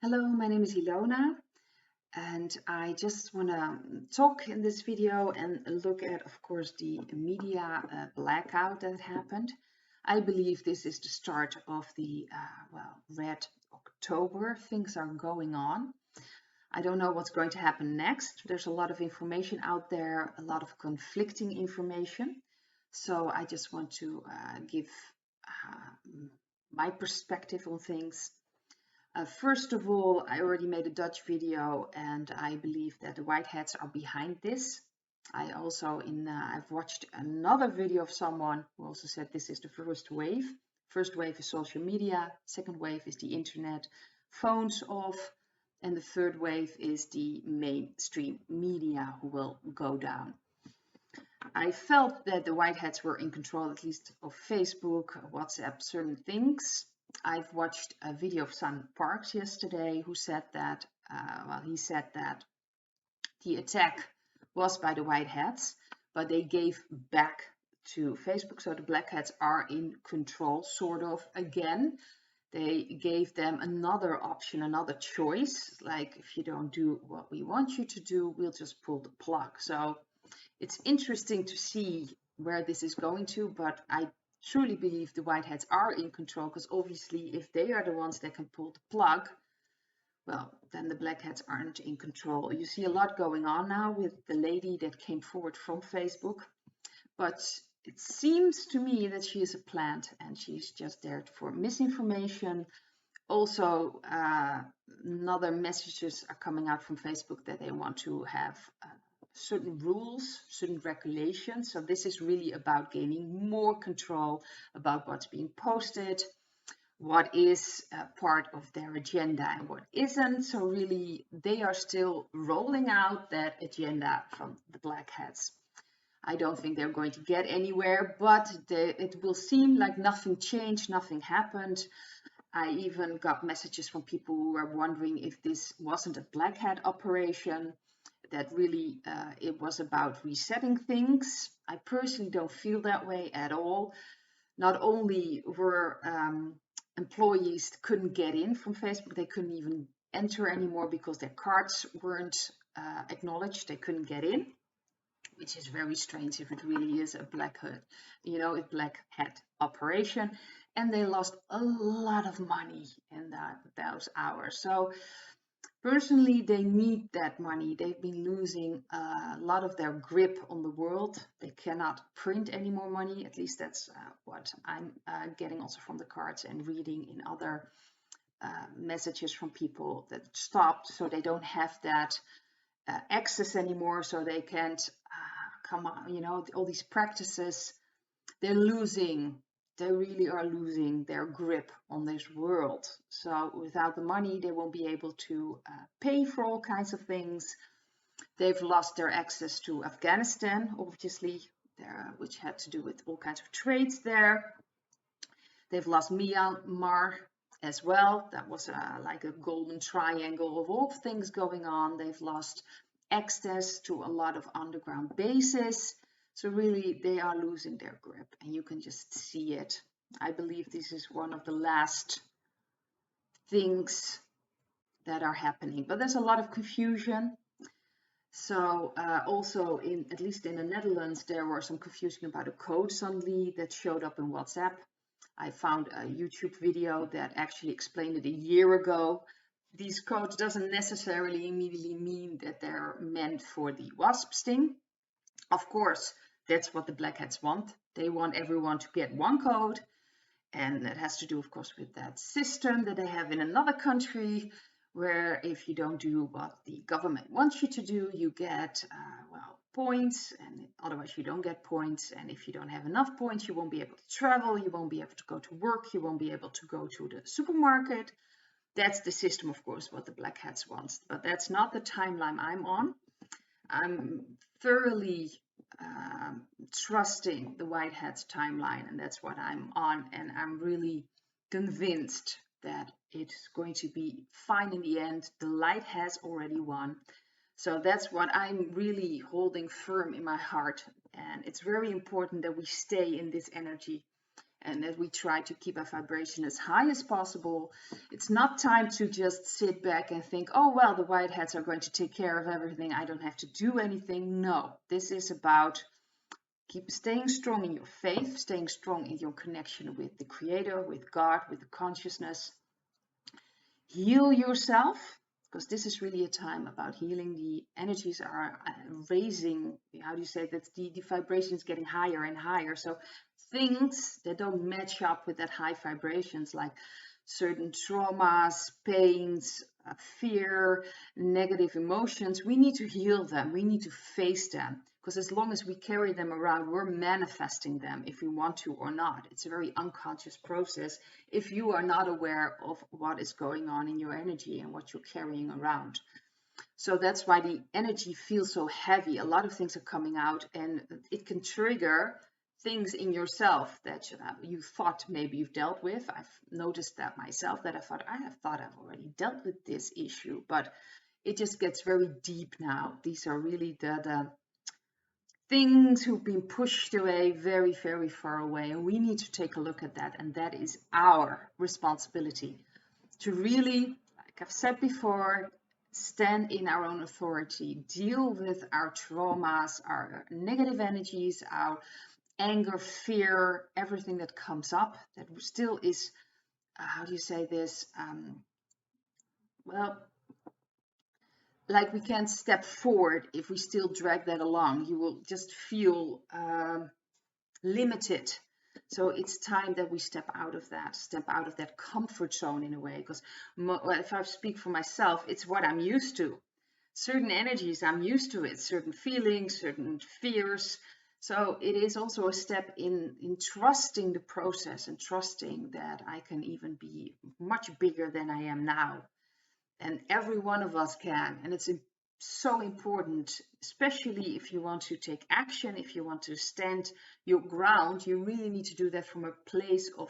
Hello, my name is Ilona, and I just want to talk in this video and look at, of course, the media blackout that happened. I believe this is the start of the, Red October. Things are going on. I don't know what's going to happen next. There's a lot of information out there, a lot of conflicting information. So I just want to give my perspective on things. First of all, I already made a Dutch video, and I believe that the white hats are behind this. I've watched another video of someone who also said this is the first wave. First wave is social media, second wave is the internet, phones off, and the third wave is the mainstream media who will go down. I felt that the white hats were in control, at least of Facebook, WhatsApp, certain things. I've watched a video of Sam Parks yesterday who said that, he said that the attack was by the white hats, but they gave back to Facebook. So the black hats are in control, sort of, again. They gave them another option, another choice. Like, if you don't do what we want you to do, we'll just pull the plug. So it's interesting to see where this is going to, but I truly believe the white hats are in control, because obviously if they are the ones that can pull the plug, well, then the black hats aren't in control. You see a lot going on now with the lady that came forward from Facebook, but it seems to me that she is a plant and she's just there for misinformation. Also, other messages are coming out from Facebook that they want to have certain rules, certain regulations. So this is really about gaining more control about what's being posted, what is part of their agenda and what isn't. So really, they are still rolling out that agenda from the black hats. I don't think they're going to get anywhere, but it will seem like nothing changed, nothing happened. I even got messages from people who were wondering if this wasn't a black hat operation, that really it was about resetting things. I personally don't feel that way at all. Not only were employees couldn't get in from Facebook, they couldn't even enter anymore because their cards weren't acknowledged. They couldn't get in, which is very strange if it really is a black hat operation. And they lost a lot of money in those hours. So personally, they need that money. They've been losing a lot of their grip on the world. They cannot print any more money. At least that's what I'm getting also from the cards and reading in other messages from people that stopped. So they don't have that access anymore. So they can't come on, all these practices. They're losing. They really are losing their grip on this world. So without the money, they won't be able to pay for all kinds of things. They've lost their access to Afghanistan, obviously, which had to do with all kinds of trades there. They've lost Myanmar as well. That was like a golden triangle of all things going on. They've lost access to a lot of underground bases. So really, they are losing their grip, and you can just see it. I believe this is one of the last things that are happening. But there's a lot of confusion. So also, at least in the Netherlands, there was some confusion about a code suddenly that showed up in WhatsApp. I found a YouTube video that actually explained it a year ago. These codes doesn't necessarily immediately mean that they're meant for the wasp sting. Of course, that's what the black hats want. They want everyone to get one code, and that has to do, of course, with that system that they have in another country, where if you don't do what the government wants you to do, you get, points, and otherwise you don't get points. And if you don't have enough points, you won't be able to travel, you won't be able to go to work, you won't be able to go to the supermarket. That's the system, of course, what the black hats want. But that's not the timeline I'm on. I'm thoroughly trusting the white hats timeline, and that's what I'm on. And I'm really convinced that it's going to be fine in the end. The light has already won. So that's what I'm really holding firm in my heart. And it's very important that we stay in this energy and that we try to keep our vibration as high as possible. It's not time to just sit back and think, oh, well, the white hats are going to take care of everything. I don't have to do anything. No, this is about keep staying strong in your faith, staying strong in your connection with the Creator, with God, with the consciousness. Heal yourself, because this is really a time about healing. The energies are raising, how do you say that, the vibration is getting higher and higher. So things that don't match up with that high vibrations, like certain traumas, pains, fear, negative emotions, we need to heal them. We need to face them, because as long as we carry them around, we're manifesting them if we want to or not. It's a very unconscious process if you are not aware of what is going on in your energy and what you're carrying around. So that's why the energy feels so heavy. A lot of things are coming out, and it can trigger things in yourself that you thought maybe you've dealt with. I've noticed that myself, that I thought I've already dealt with this issue, but it just gets very deep now. These are really the things who've been pushed away very, very far away, and we need to take a look at that. And that is our responsibility to really, like I've said before, stand in our own authority, deal with our traumas, our negative energies, our anger, fear, everything that comes up that still is, how do you say this, well, like we can't step forward if we still drag that along. You will just feel limited. So it's time that we step out of that comfort zone in a way, because if I speak for myself, it's what I'm used to. Certain energies, I'm used to it, certain feelings, certain fears. So it is also a step in trusting the process and trusting that I can even be much bigger than I am now. And every one of us can. And it's so important, especially if you want to take action, if you want to stand your ground. You really need to do that from a place of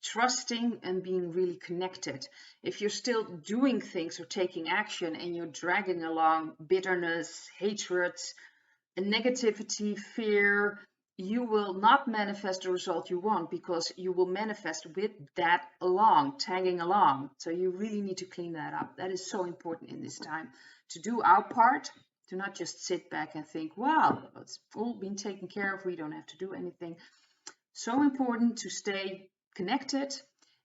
trusting and being really connected. If you're still doing things or taking action and you're dragging along bitterness, hatred, and negativity, fear, you will not manifest the result you want, because you will manifest with that tagging along. So you really need to clean that up. That is so important in this time, to do our part, to not just sit back and think, wow, it's all been taken care of, we don't have to do anything. So important to stay connected.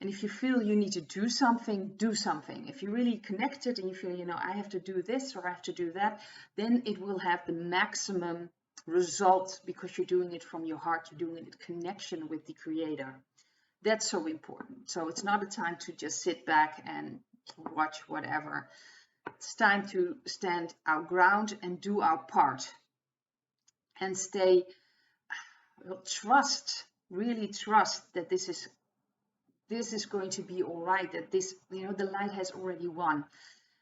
And if you feel you need to do something, do something. If you're really connected and you feel, I have to do this or I have to do that, then it will have the maximum result, because you're doing it from your heart, you're doing it in connection with the Creator. That's so important. So it's not a time to just sit back and watch whatever. It's time to stand our ground and do our part, and stay, really trust that this is going to be all right, that this, the light has already won.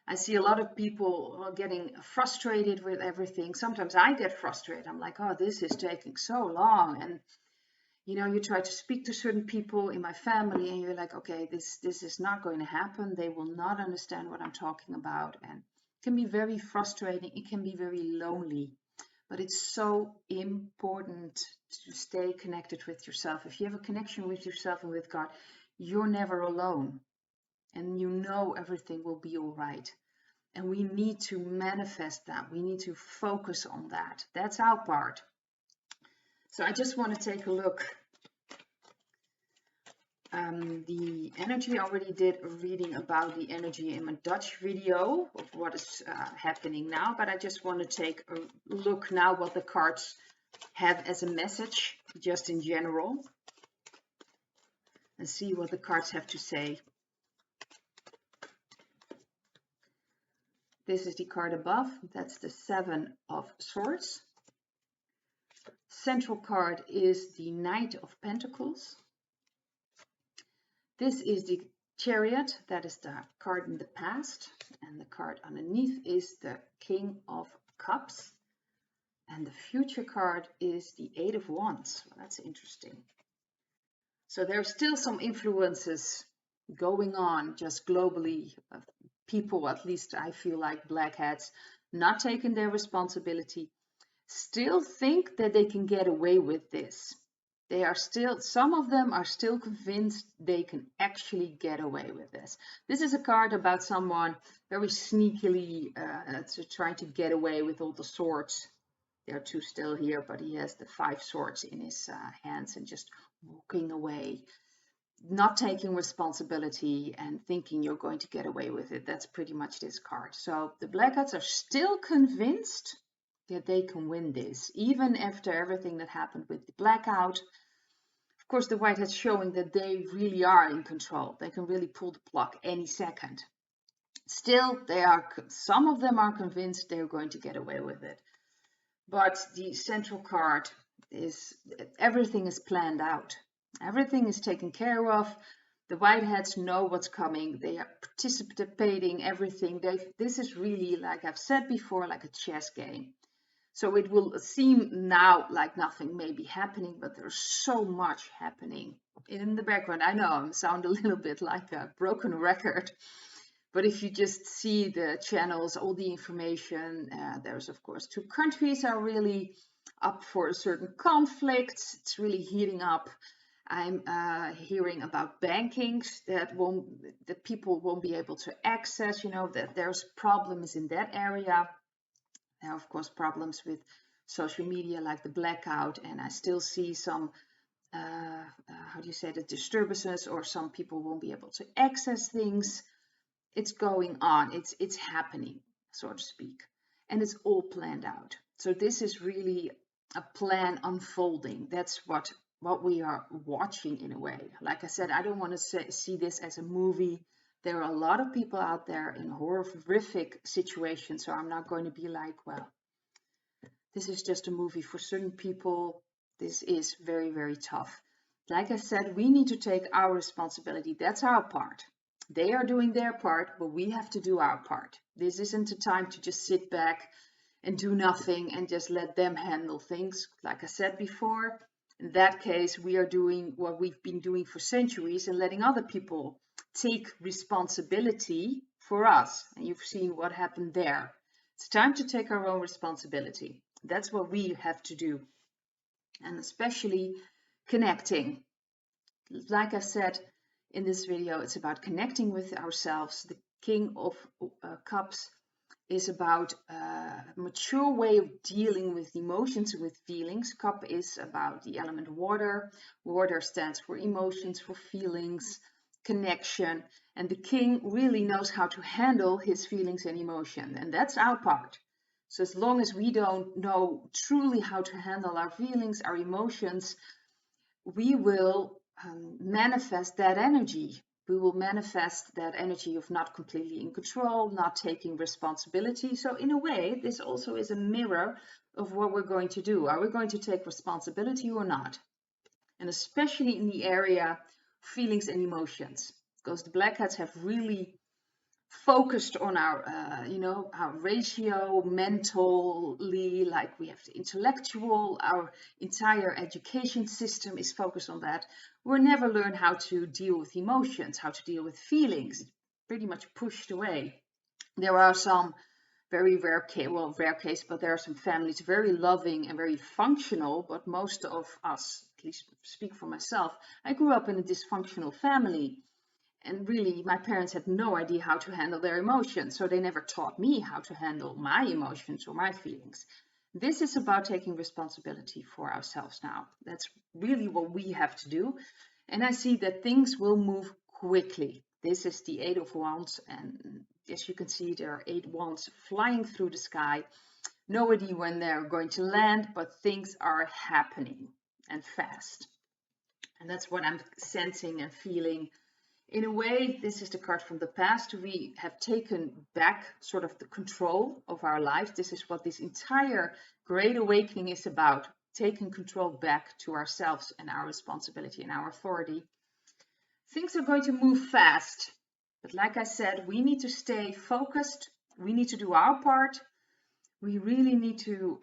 I see a lot of people getting frustrated with everything. Sometimes I get frustrated. I'm like, oh, this is taking so long. And, you try to speak to certain people in my family and you're like, okay, this is not going to happen. They will not understand what I'm talking about. And it can be very frustrating. It can be very lonely. But it's so important to stay connected with yourself. If you have a connection with yourself and with God, you're never alone. And everything will be all right. And we need to manifest that. We need to focus on that. That's our part. So I just want to take a look. The energy, I already did a reading about the energy in my Dutch video of what is happening now. But I just want to take a look now what the cards have as a message, just in general. And see what the cards have to say. This is the card above. That's the Seven of Swords. Central card is the Knight of Pentacles. This is the Chariot. That is the card in the past. And the card underneath is the King of Cups. And the future card is the Eight of Wands. Well, that's interesting. So there are still some influences going on just globally. People, at least I feel like black hats, not taking their responsibility, still think that they can get away with this. They are still, some of them are still convinced they can actually get away with this. This is a card about someone very sneakily trying to get away with all the swords. There are 2 still here, but he has the 5 swords in his hands and just walking away, not taking responsibility and thinking you're going to get away with it. That's pretty much this card. So the Blackouts are still convinced that they can win this, even after everything that happened with the blackout. Of course, the Whiteheads showing that they really are in control. They can really pull the plug any second. Still, some of them are convinced they're going to get away with it. But the central card is everything is planned out. Everything is taken care of. The Whiteheads know what's coming. They are participating, everything. This is really, like I've said before, like a chess game. So it will seem now like nothing may be happening, but there's so much happening in the background. I know I sound a little bit like a broken record, but if you just see the channels, all the information, there's of course 2 countries are really up for a certain conflict. It's really heating up. I'm hearing about bankings that people won't be able to access, that there's problems in that area. There are of course problems with social media like the blackout, and I still see some the disturbances, or some people won't be able to access things. It's going on, it's happening, so to speak, and it's all planned out. So this is really a plan unfolding. That's what we are watching in a way. Like I said, I don't want to see this as a movie. There are a lot of people out there in horrific situations, so I'm not going to be like, well, this is just a movie for certain people. This is very, very tough. Like I said, we need to take our responsibility. That's our part. They are doing their part, but we have to do our part. This isn't a time to just sit back and do nothing and just let them handle things. Like I said before, in that case, we are doing what we've been doing for centuries and letting other people take responsibility for us. And you've seen what happened there. It's time to take our own responsibility. That's what we have to do. And especially connecting. Like I said in this video, it's about connecting with ourselves. The King of Cups is about a mature way of dealing with emotions and with feelings. Cup is about the element water. Water stands for emotions, for feelings, connection. And the king really knows how to handle his feelings and emotion. And that's our part. So as long as we don't know truly how to handle our feelings, our emotions, we will manifest that energy. We will manifest that energy of not completely in control, not taking responsibility. So in a way, this also is a mirror of what we're going to do. Are we going to take responsibility or not? And especially in the area of feelings and emotions, because the Blackouts have really focused on our, our ratio mentally, like we have the intellectual, our entire education system is focused on that. We never learn how to deal with emotions, how to deal with feelings. It's pretty much pushed away. There are some very rare case, but there are some families very loving and very functional, but most of us, at least speak for myself, I grew up in a dysfunctional family. And really, my parents had no idea how to handle their emotions, so they never taught me how to handle my emotions or my feelings. This is about taking responsibility for ourselves now. That's really what we have to do. And I see that things will move quickly. This is the 8 of Wands, and as you can see, there are 8 wands flying through the sky. No idea when they're going to land, but things are happening, and fast. And that's what I'm sensing and feeling. In a way, this is the card from the past. We have taken back sort of the control of our life. This is what this entire Great Awakening is about. Taking control back to ourselves and our responsibility and our authority. Things are going to move fast. But like I said, we need to stay focused. We need to do our part. We really need to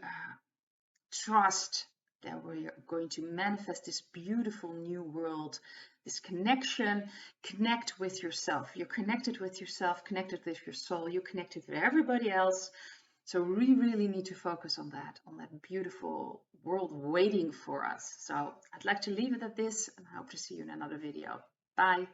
trust that we're going to manifest this beautiful new world, this connection. Connect with yourself. You're connected with yourself, connected with your soul, you're connected with everybody else. So we really need to focus on that beautiful world waiting for us. So I'd like to leave it at this and I hope to see you in another video. Bye.